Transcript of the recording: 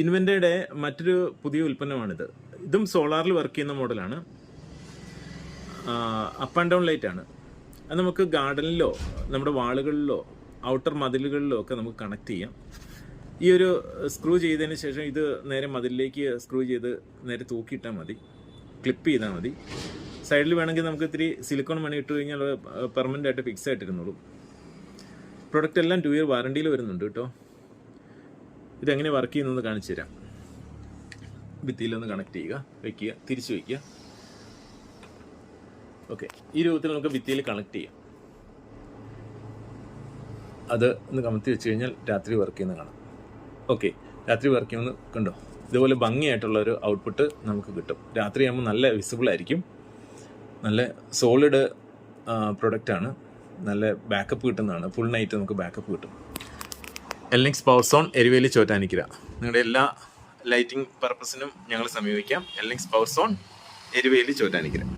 ഇൻവെൻ്റയുടെ മറ്റൊരു പുതിയ ഉൽപ്പന്നമാണിത്. ഇതും സോളാറിൽ വർക്ക് ചെയ്യുന്ന മോഡലാണ്. അപ്പ് ആൻഡ് ഡൗൺ ലൈറ്റ് ആണ്. അത് നമുക്ക് ഗാർഡനിലോ നമ്മുടെ വാളുകളിലോ ഔട്ടർ മതിലുകളിലോ ഒക്കെ നമുക്ക് കണക്ട് ചെയ്യാം. ഈ ഒരു സ്ക്രൂ ചെയ്തതിന് ശേഷം ഇത് നേരെ മതിലിലേക്ക് സ്ക്രൂ ചെയ്ത് നേരെ തൂക്കിയിട്ടാൽ മതി, ക്ലിപ്പ് ചെയ്താൽ മതി. സൈഡിൽ വേണമെങ്കിൽ നമുക്ക് ഇത്തിരി സിലിക്കോൺ മണി ഇട്ട് കഴിഞ്ഞാൽ പെർമനൻ്റ് ആയിട്ട് ഫിക്സ് ആയിട്ടിരുന്നുള്ളൂ. പ്രൊഡക്റ്റ് എല്ലാം 2 ഇയർ വാറണ്ടിയിൽ വരുന്നുണ്ട് കേട്ടോ. ഇതെങ്ങനെ വർക്ക് ചെയ്യുന്നതെന്ന് കാണിച്ചു തരാം. ഭിത്തിയിലൊന്ന് കണക്ട് ചെയ്യുക, വയ്ക്കുക, തിരിച്ചു വയ്ക്കുക. ഓക്കെ, ഈ രൂപത്തിൽ നമുക്ക് ഭിത്തിയിൽ കണക്ട് ചെയ്യാം. അത് ഒന്ന് കമത്തി വെച്ച് കഴിഞ്ഞാൽ രാത്രി വർക്ക് ചെയ്യുന്ന കാണാം. ഓക്കെ, രാത്രി വർക്ക് ചെയ്യുന്നത് കണ്ടോ? ഇതുപോലെ ഭംഗിയായിട്ടുള്ളൊരു ഔട്ട്പുട്ട് നമുക്ക് കിട്ടും. രാത്രിയാകുമ്പോൾ നല്ല വിസിബിൾ ആയിരിക്കും. നല്ല സോളിഡ് പ്രൊഡക്റ്റാണ്. നല്ല ബാക്കപ്പ് കിട്ടുന്നതാണ്. ഫുൾ നൈറ്റ് നമുക്ക് ബാക്കപ്പ് കിട്ടും. എൽനിക്സ് പവർ സോൺ, എരുവേലി, ചോറ്റാനിക്കര. നിങ്ങളുടെ എല്ലാ ലൈറ്റിംഗ് പർപ്പസിനും ഞങ്ങൾ സമീപിക്കാം. എൽനിക്സ് പവർ സോൺ, എരുവേലി, ചോറ്റാനിക്കര.